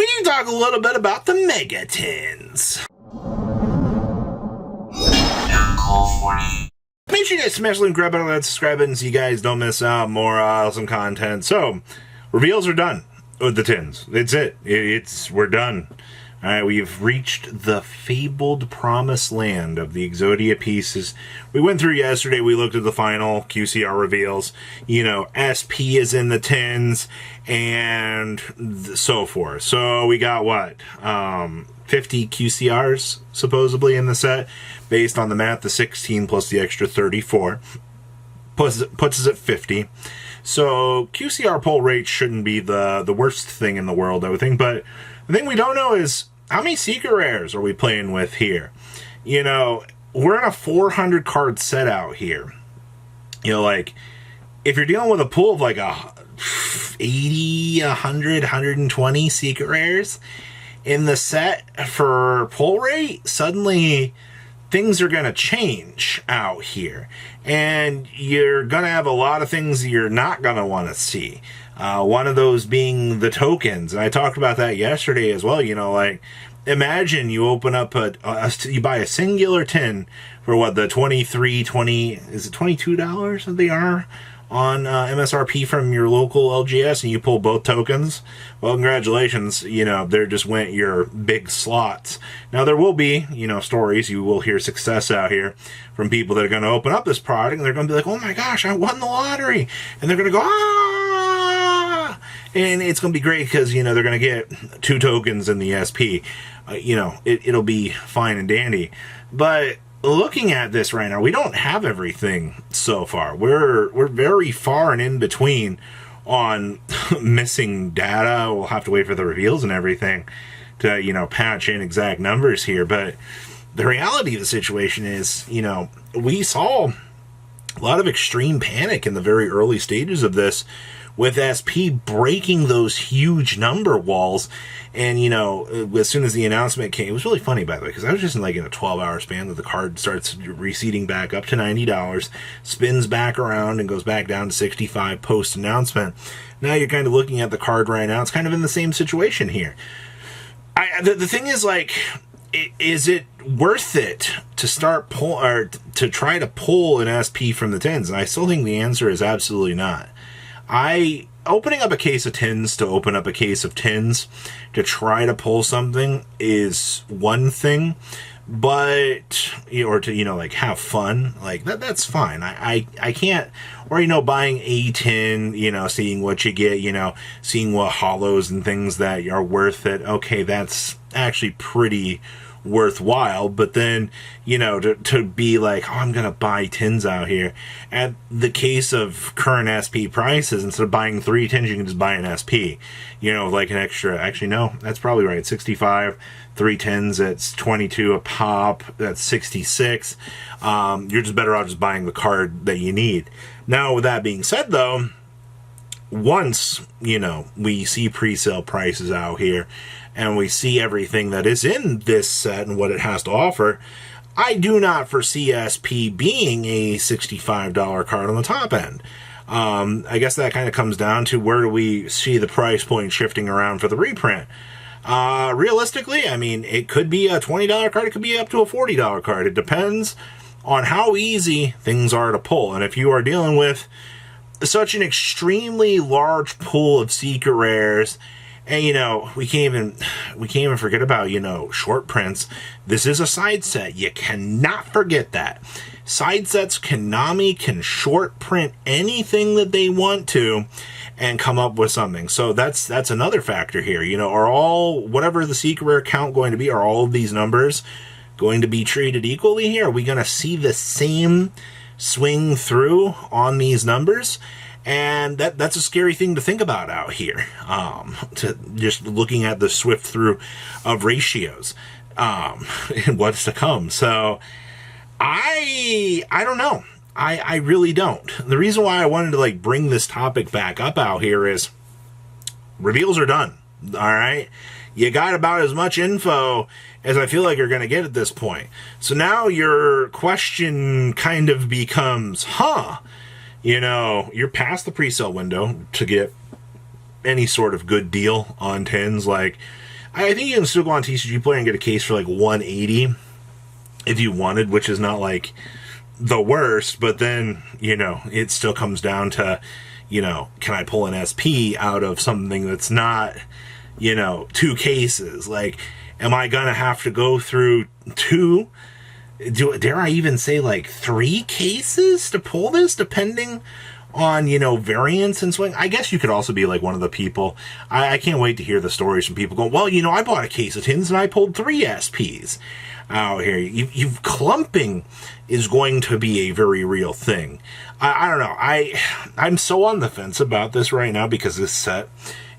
we need to talk a little bit about the Mega Tins. Make sure you guys smash the link, grab it, and subscribe button so you guys don't miss out more awesome content. So, reveals are done with the tins. It's it. We're done. Alright, we've reached the fabled promised land of the Exodia pieces. We went through yesterday, we looked at the final QCR reveals. You know, SP is in the tins, and so forth. So we got what? 50 QCRs, supposedly, in the set. Based on the math, the 16 plus the extra 34 puts us at 50. So QCR pull rate shouldn't be the worst thing in the world, I would think. But the thing we don't know is, how many secret rares are we playing with here? You know, we're in a 400 card set out here. You know, like, if you're dealing with a pool of like 80, 100, 120 secret rares in the set for pull rate, suddenly things are going to change out here. And you're going to have a lot of things you're not going to want to see. One of those being the tokens. And I talked about that yesterday as well. You know, like, imagine you open up you buy a singular tin for what, the is it $22 that they are on MSRP from your local LGS, and you pull both tokens. Well, congratulations, you know, there just went your big slots. Now, there will be, you know, stories, you will hear success out here from people that are going to open up this product, and they're going to be like, oh my gosh, I won the lottery, and they're going to go, ah, and it's going to be great because, you know, they're going to get 2 tokens in the SP. You know, it'll be fine and dandy. But looking at this right now, we don't have everything so far. We're very far and in between on missing data. We'll have to wait for the reveals and everything to, you know, patch in exact numbers here. But the reality of the situation is, you know, we saw a lot of extreme panic in the very early stages of this, with SP breaking those huge number walls. And, you know, as soon as the announcement came, it was really funny, by the way, because I was just in a 12-hour span that the card starts receding back up to $90, spins back around and goes back down to 65 post-announcement. Now you're kind of looking at the card right now. It's kind of in the same situation here. The thing is, like, is it worth it to start to try to pull an SP from the tins? And I still think the answer is absolutely not. Opening up a case of tins to open up a case of tins to try to pull something is one thing, but, or to, you know, like, have fun, like, that's fine. I can't, or, you know, buying a tin, you know, seeing what you get, you know, seeing what hollows and things that are worth it. Okay, that's actually pretty worthwhile. But then, you know, to be like, oh, I'm gonna buy tins out here at the case of current SP prices, instead of buying 3 tins, you can just buy an SP, you know, like an extra, actually no, that's probably right, 65, 3 tins, it's 22 a pop, that's 66. You're just better off just buying the card that you need. Now, with that being said, though, once, you know, we see pre-sale prices out here and we see everything that is in this set and what it has to offer, I do not foresee SP being a $65 card on the top end. I guess that kind of comes down to, where do we see the price point shifting around for the reprint? Realistically, I mean, it could be a $20 card, it could be up to a $40 card. It depends on how easy things are to pull. And if you are dealing with such an extremely large pool of secret rares, and, you know, we can't even forget about, you know, short prints. This is a side set. You cannot forget that. Side sets, Konami can short print anything that they want to and come up with something. So that's another factor here. You know, are all, whatever the secret rare count going to be, are all of these numbers going to be treated equally here? Are we going to see the same swing through on these numbers? And that's a scary thing to think about out here, to just looking at the swift through of ratios, and what's to come. So I don't know. I really don't. The reason why I wanted to, like, bring this topic back up out here is reveals are done. All right. You got about as much info as I feel like you're going to get at this point. So now your question kind of becomes, you know, you're past the pre-sale window to get any sort of good deal on tins. Like, I think you can still go on TCG Player and get a case for like $180 if you wanted, which is not like the worst, but then, it still comes down to, can I pull an SP out of something that's not, 2 cases? Like, am I going to have to go through 2? Dare I even say like 3 cases to pull this, depending on, variance and swing? I guess you could also be like one of the people. I can't wait to hear the stories from people going, well, I bought a case of tins and I pulled 3 SPs out here. You've clumping is going to be a very real thing. I don't know. I'm so on the fence about this right now because this set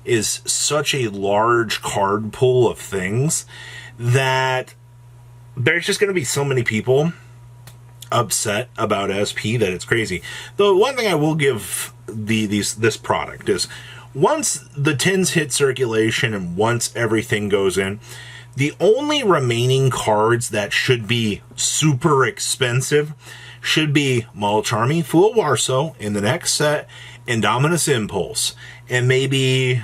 is such a large card pool of things that there's just going to be so many people upset about SP that it's crazy. The one thing I will give this product is, once the tins hit circulation and once everything goes in, the only remaining cards that should be super expensive should be Mall Charming, Fool Warso in the next set, and Dominus Impulse. And maybe,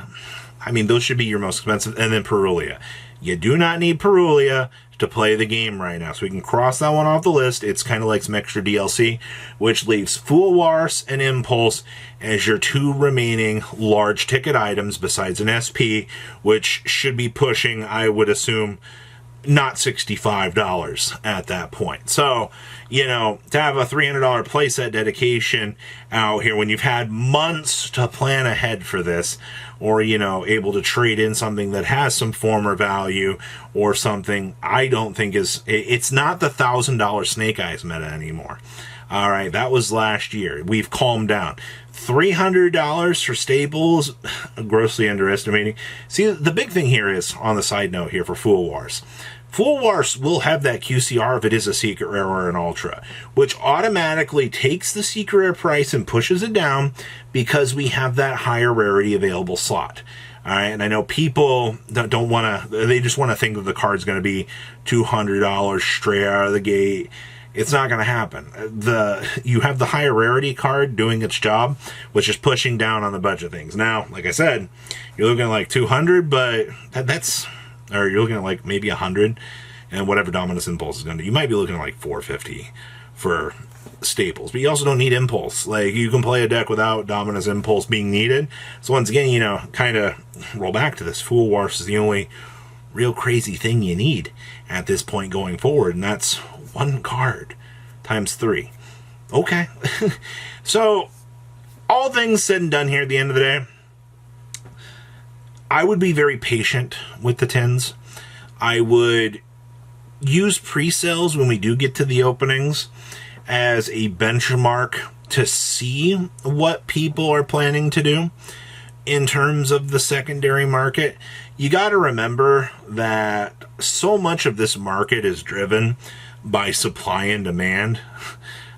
those should be your most expensive, and then Perulia. You do not need Perulia to play the game right now, so we can cross that one off the list. It's kind of like some extra DLC, which leaves Fool Wars and Impulse as your 2 remaining large ticket items besides an SP, which should be pushing, I would assume, not $65 at that point. So, to have a $300 playset dedication out here when you've had months to plan ahead for this, or, able to trade in something that has some former value or something, I don't think it's not the $1,000 Snake Eyes meta anymore. All right, that was last year. We've calmed down. $300 for staples, grossly underestimating. See, the big thing here is, on the side note here for Fool Wars, Fool Wars will have that QCR if it is a secret rare or an ultra, which automatically takes the secret rare price and pushes it down because we have that higher rarity available slot. All right, and I know people don't want to, they just want to think that the card's going to be $200 straight out of the gate. It's not going to happen. You have the higher rarity card doing its job, which is pushing down on the budget things. Now, like I said, you're looking at like 200, but or you're looking at like maybe 100, and whatever Dominus Impulse is going to do. You might be looking at like 450 for staples, but you also don't need Impulse. Like, you can play a deck without Dominus Impulse being needed. So once again, kind of roll back to this. Fool Wars is the only real crazy thing you need at this point going forward, and that's 1 card times 3. Okay. So, all things said and done here at the end of the day, I would be very patient with the tins. I would use pre-sales when we do get to the openings as a benchmark to see what people are planning to do in terms of the secondary market. You got to remember that so much of this market is driven by supply and demand.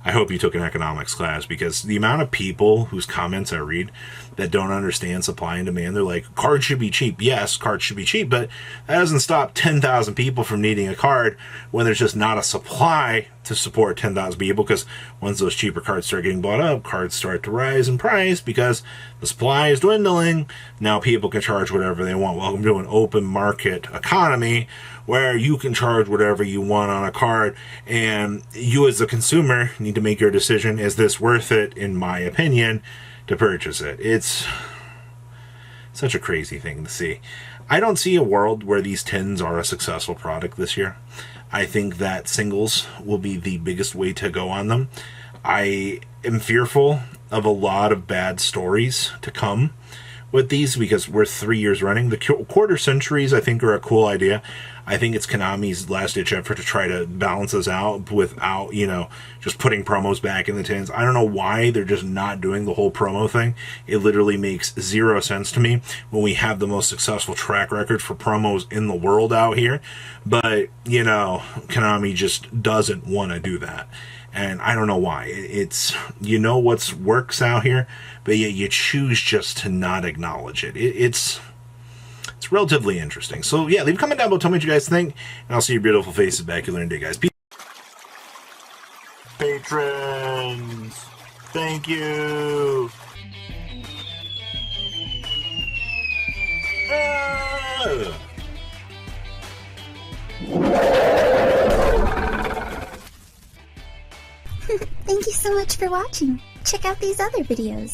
I hope you took an economics class, because the amount of people whose comments I read that don't understand supply and demand, they're like, cards should be cheap. Yes, cards should be cheap, but that doesn't stop 10,000 people from needing a card when there's just not a supply to support 10,000 people, because once those cheaper cards start getting bought up, cards start to rise in price because the supply is dwindling. Now people can charge whatever they want. Welcome to an open market economy where you can charge whatever you want on a card, and you as a consumer need to make your decision. Is this worth it, in my opinion, to purchase it? It's such a crazy thing to see. I don't see a world where these tins are a successful product this year. I think that singles will be the biggest way to go on them. I am fearful of a lot of bad stories to come with these, because we're 3 years running. The quarter centuries, I think, are a cool idea. I think it's Konami's last-ditch effort to try to balance us out without, just putting promos back in the tins. I don't know why they're just not doing the whole promo thing. It literally makes zero sense to me when we have the most successful track record for promos in the world out here. But, Konami just doesn't want to do that. And I don't know why. It's, what works out here, but yet you choose just to not acknowledge it. It's relatively interesting. So, yeah, leave a comment down below. Tell me what you guys think. And I'll see your beautiful faces back here in a day, guys. Peace. Patrons, thank you. Thank you so much for watching. Check out these other videos.